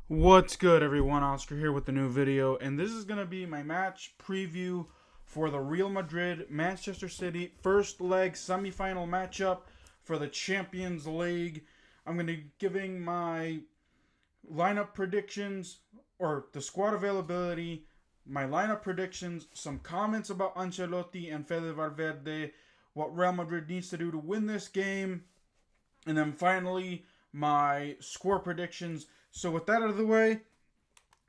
What's good, everyone? Oscar here with a new video, and this is going to be my match preview for the Real Madrid Manchester City first leg semifinal matchup for the Champions League. I'm going to be giving my lineup predictions or the squad availability, my lineup predictions, some comments about Ancelotti and Fede Valverde, what Real Madrid needs to do to win this game, and then finally my score predictions. So with that out of the way,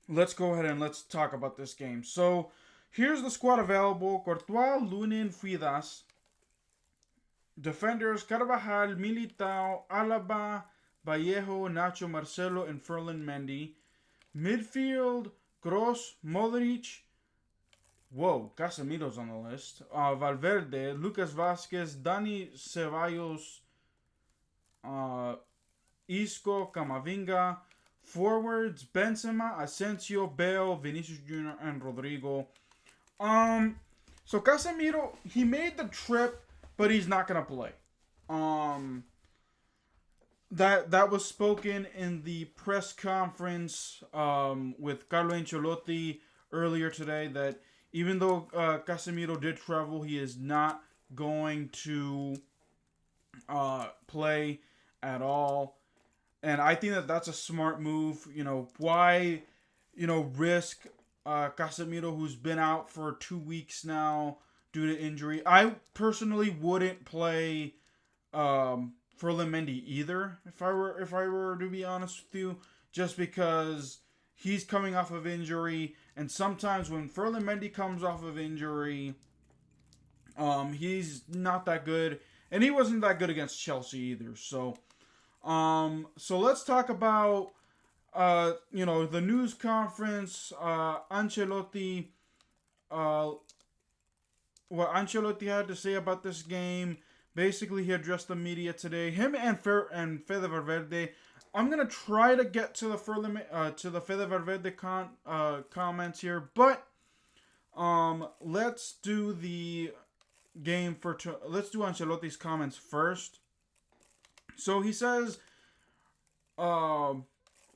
let's go ahead and let's talk about this game. So here's the squad available: Courtois, Lunin, Fidas. Defenders: Carvajal, Militao, Alaba, Vallejo, Nacho, Marcelo, and Ferland Mendy. Midfield: Kroos, Modric. Whoa, Casemiro's on the list. Valverde, Lucas Vasquez, Dani Ceballos, Isco, Camavinga. Forwards: Benzema, Asensio, Bale, Vinicius Jr., and Rodrigo. So Casemiro, he made the trip, but he's not gonna play. That was spoken in the press conference with Carlo Ancelotti earlier today, that even though Casemiro did travel, he is not going to play at all. And I think that that's a smart move. Why, risk Casemiro, who's been out for 2 weeks now due to injury. I personally wouldn't play Ferland Mendy either if I were to be honest with you, just because he's coming off of injury, and sometimes when Ferland Mendy comes off of injury, he's not that good, and he wasn't that good against Chelsea either. So let's talk about the news conference. Ancelotti, what Ancelotti had to say about this game. Basically, he addressed the media today. Him and Fede Valverde. I'm gonna try to get to the Fede Valverde comments here, but let's do the game let's do Ancelotti's comments first. So he says, Real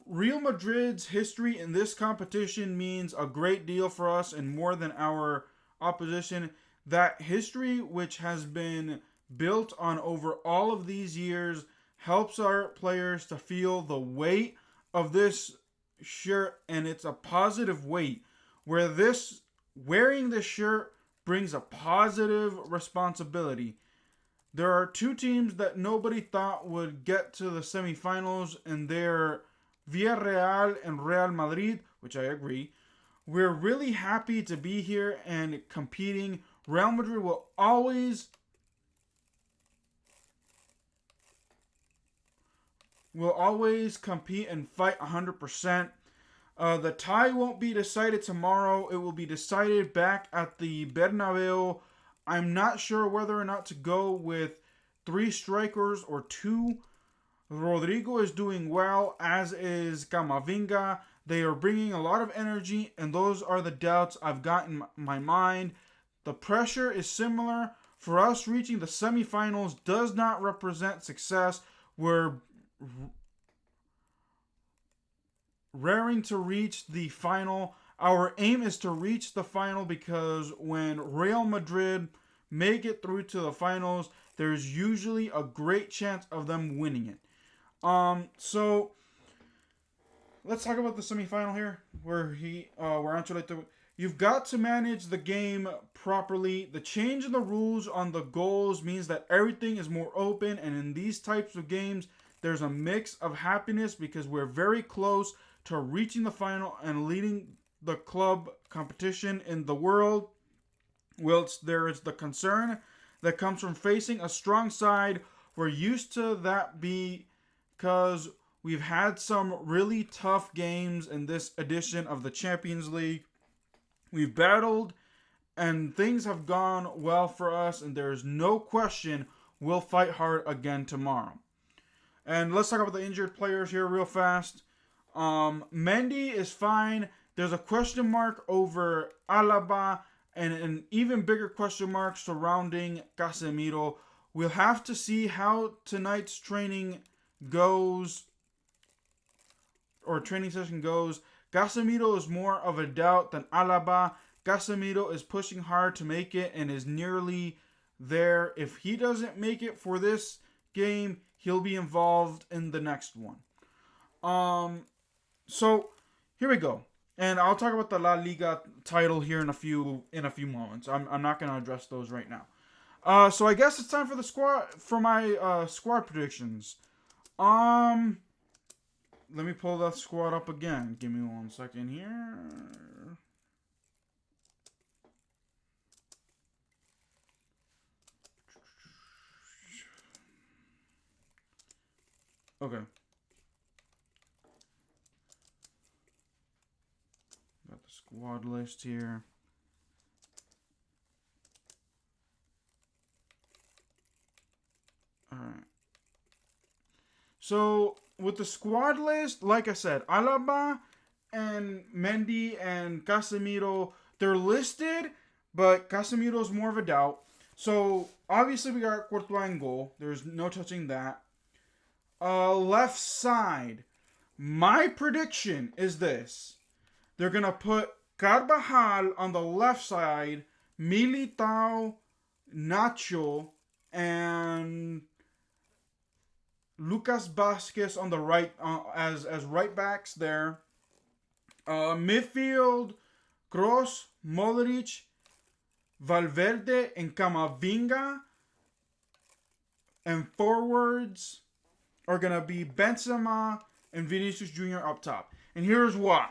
Madrid's history in this competition means a great deal for us and more than our opposition. That history, which has been built on over all of these years, helps our players to feel the weight of this shirt, and it's a positive weight, where wearing this shirt brings a positive responsibility. There are two teams that nobody thought would get to the semifinals, and they're Villarreal and Real Madrid, which I agree. We're really happy to be here and competing. Real Madrid will always compete and fight 100%. The tie won't be decided tomorrow. It will be decided back at the Bernabeu. I'm not sure whether or not to go with 3 strikers or 2. Rodrigo is doing well, as is Camavinga. They are bringing a lot of energy, and those are the doubts I've got in my mind. The pressure is similar. For us, reaching the semifinals does not represent success. We're raring to reach the final. Our aim is to reach the final, because when Real Madrid make it through to the finals, there's usually a great chance of them winning it. So let's talk about the semifinal here, where Ancelotti. You've got to manage the game properly. The change in the rules on the goals means that everything is more open, and in these types of games, there's a mix of happiness because we're very close to reaching the final and leading the club competition in the world, whilst there is the concern that comes from facing a strong side. We're used to that because we've had some really tough games in this edition of the Champions League. We've battled and things have gone well for us, and there's no question we'll fight hard again tomorrow. And let's talk about the injured players here real fast. Mendy is fine. There's a question mark over Alaba, and an even bigger question mark surrounding Casemiro. We'll have to see how tonight's training goes, or training session goes, Casemiro is more of a doubt than Alaba. Casemiro is pushing hard to make it and is nearly there. If he doesn't make it for this game, he'll be involved in the next one. So here we go. And I'll talk about the La Liga title here in a few moments. I'm not going to address those right now. So I guess it's time for my squad predictions. Let me pull that squad up again. Give me 1 second here. Okay. Got the squad list here. Alright. So, with the squad list, like I said, Alaba and Mendy and Casemiro, they're listed, but Casemiro's more of a doubt. So, obviously we got Courtois in goal. There's no touching that. Left side. My prediction is this. They're going to put Carvajal on the left side, Militao, Nacho, and Lucas Vázquez on the right as right backs there. Midfield, Kroos, Modric, Valverde, and Camavinga. And forwards are going to be Benzema and Vinicius Jr. up top. And here's why.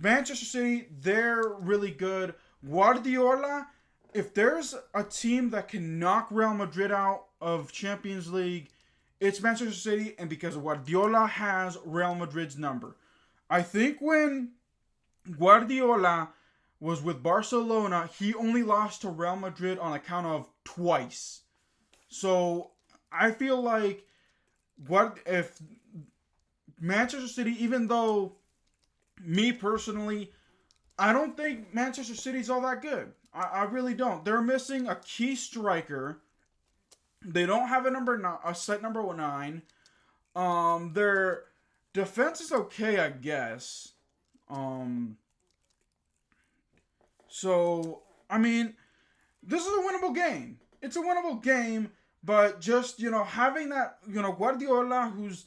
Manchester City, they're really good. Guardiola, if there's a team that can knock Real Madrid out of Champions League, it's Manchester City, and because Guardiola has Real Madrid's number. I think when Guardiola was with Barcelona, he only lost to Real Madrid on account of twice. So I feel like if Manchester City, even though me personally, I don't think Manchester City's all that good. I really don't. They're missing a key striker. They don't have a set number 9. Their defense is okay, I guess. So I mean, this is a winnable game. It's a winnable game, but just having that Guardiola, who's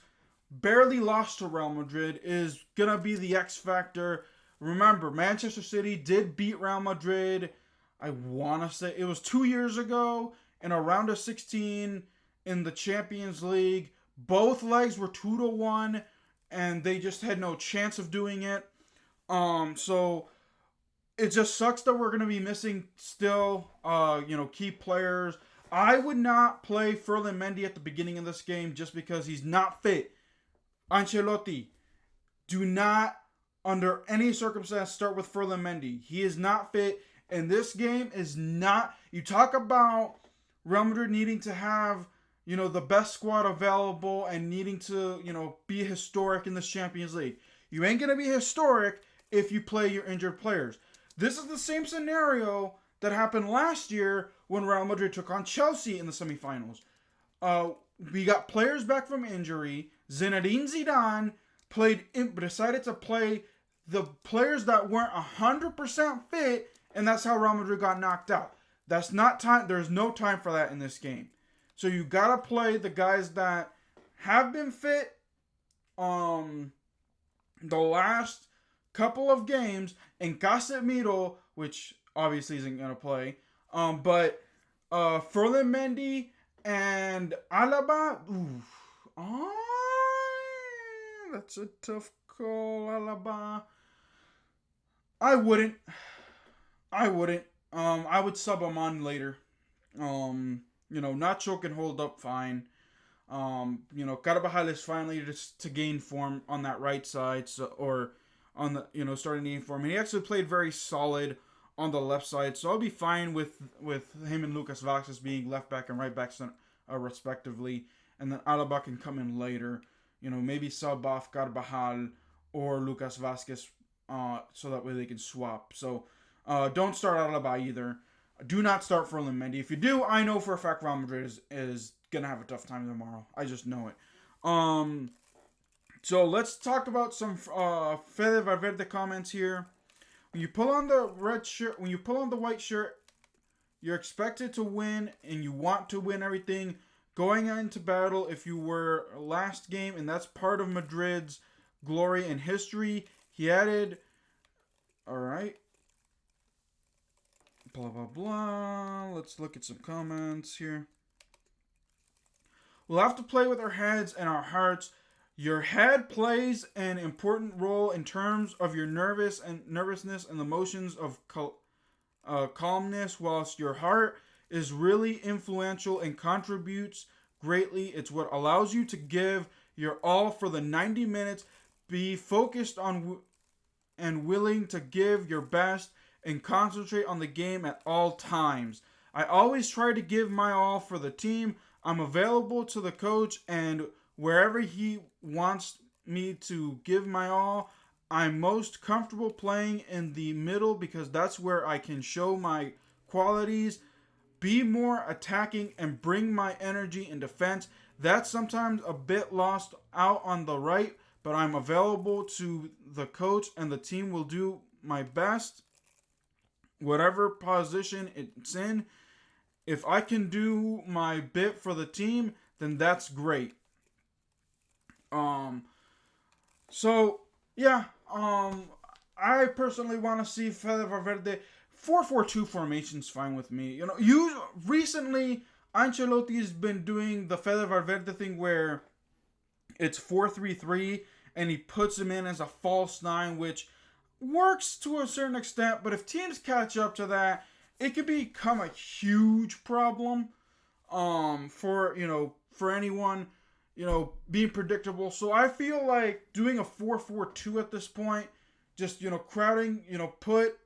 barely lost to Real Madrid, is gonna be the X factor. Remember, Manchester City did beat Real Madrid. I want to say it was 2 years ago in a round of 16 in the Champions League. Both legs were 2-1, and they just had no chance of doing it. So it just sucks that we're going to be missing still, key players. I would not play Ferland Mendy at the beginning of this game just because he's not fit. Ancelotti, do not, under any circumstance, start with Ferland Mendy. He is not fit, and this game is not. You talk about Real Madrid needing to have, the best squad available and needing to, be historic in this Champions League. You ain't going to be historic if you play your injured players. This is the same scenario that happened last year when Real Madrid took on Chelsea in the semifinals. We got players back from injury. Zinedine Zidane decided to play the players that weren't 100% fit, and that's how Real Madrid got knocked out. That's not time. There's no time for that in this game. So you gotta play the guys that have been fit the last couple of games, and Casemiro, which obviously isn't gonna play, but Ferland Mendy and Alaba. That's a tough call, Alaba. I wouldn't. I would sub him on later. Nacho can hold up fine. Carvajal is finally just to gain form on that right side, or on the, starting to gain form. And he actually played very solid on the left side, so I'll be fine with him and Lucas Vázquez being left back and right back respectively. And then Alaba can come in later. Maybe sub off Carvajal or Lucas Vázquez, so that way they can swap. So don't start Alaba either. Do not start Ferland Mendy. If you do, I know for a fact Real Madrid is going to have a tough time tomorrow. I just know it. So let's talk about some Fede Valverde comments here. When you pull on the red shirt, when you pull on the white shirt, you're expected to win and you want to win everything. Going into battle if you were last game, and that's part of Madrid's glory and history. He added, all right, blah, blah, blah. Let's look at some comments here. We'll have to play with our heads and our hearts. Your head plays an important role in terms of your nervousness and emotions of calmness, whilst your heart is really influential and contributes greatly. It's what allows you to give your all for the 90 minutes. Be focused on and willing to give your best and concentrate on the game at all times. I always try to give my all for the team. I'm available to the coach, and wherever he wants me to give my all. I'm most comfortable playing in the middle because that's where I can show my qualities, be more attacking, and bring my energy in defense. That's sometimes a bit lost out on the right, but I'm available to the coach, and the team will do my best, whatever position it's in. If I can do my bit for the team, then that's great. I personally want to see Fede Valverde 4-4-2 formation's fine with me. Recently Ancelotti's been doing the Fede Valverde thing where it's 4-3-3 and he puts him in as a false nine, which works to a certain extent, but if teams catch up to that, it could become a huge problem for anyone, being predictable. So I feel like doing a 4-4-2 at this point, just, crowding, put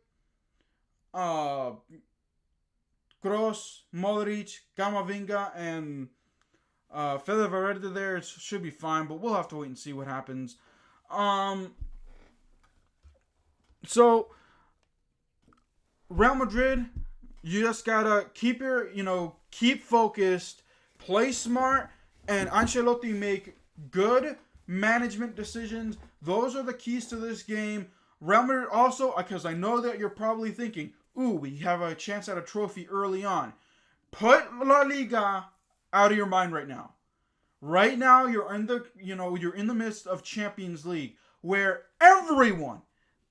Kroos, Modric, Camavinga, and Fede Valverde there. It should be fine, but we'll have to wait and see what happens. So Real Madrid, you just gotta keep focused, play smart, and Ancelotti make good management decisions. Those are the keys to this game. Real Madrid also, because I know that you're probably thinking, ooh, we have a chance at a trophy early on. Put La Liga out of your mind right now. Right now, you're in the midst of Champions League, where everyone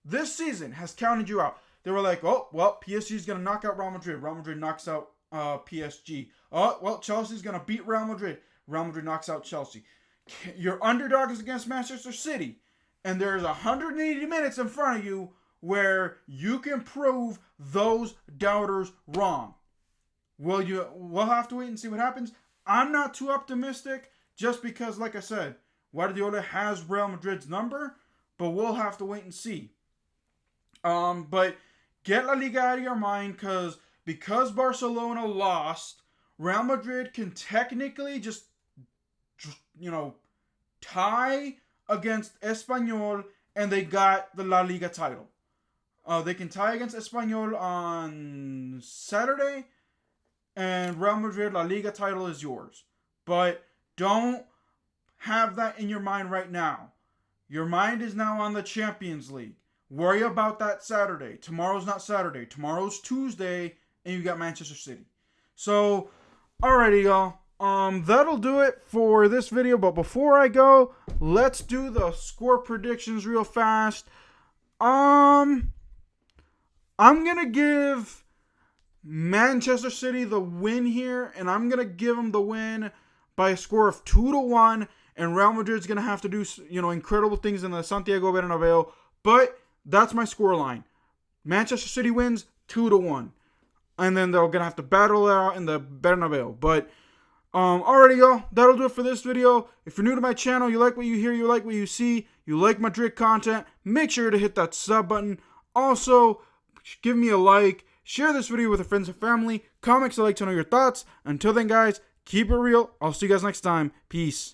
this season has counted you out. They were like, oh, well, PSG is going to knock out Real Madrid. Real Madrid knocks out PSG. Oh, well, Chelsea's going to beat Real Madrid. Real Madrid knocks out Chelsea. Your underdog is against Manchester City. And there's 180 minutes in front of you where you can prove those doubters wrong. We'll have to wait and see what happens. I'm not too optimistic just because, like I said, Guardiola has Real Madrid's number, but we'll have to wait and see. But get La Liga out of your mind because Barcelona lost, Real Madrid can technically just tie against Espanyol, and they got the La Liga title. They can tie against Espanyol on Saturday, and Real Madrid La Liga title is yours. But don't have that in your mind right now. Your mind is now on the Champions League. Worry about that Saturday. Tomorrow's not Saturday. Tomorrow's Tuesday, and you got Manchester City. So, alrighty, y'all. That'll do it for this video. But before I go, let's do the score predictions real fast. I'm gonna give Manchester City the win here, and I'm gonna give them the win by a score of 2-1. And Real Madrid's gonna have to do incredible things in the Santiago Bernabeu, but that's my score line. Manchester City wins 2-1. And then they're going to have to battle it out in the Bernabeu. But, alrighty, y'all. That'll do it for this video. If you're new to my channel, you like what you hear, you like what you see, you like Madrid content, make sure to hit that sub button. Also, give me a like. Share this video with your friends and family. Comments, I'd like to know your thoughts. Until then, guys, keep it real. I'll see you guys next time. Peace.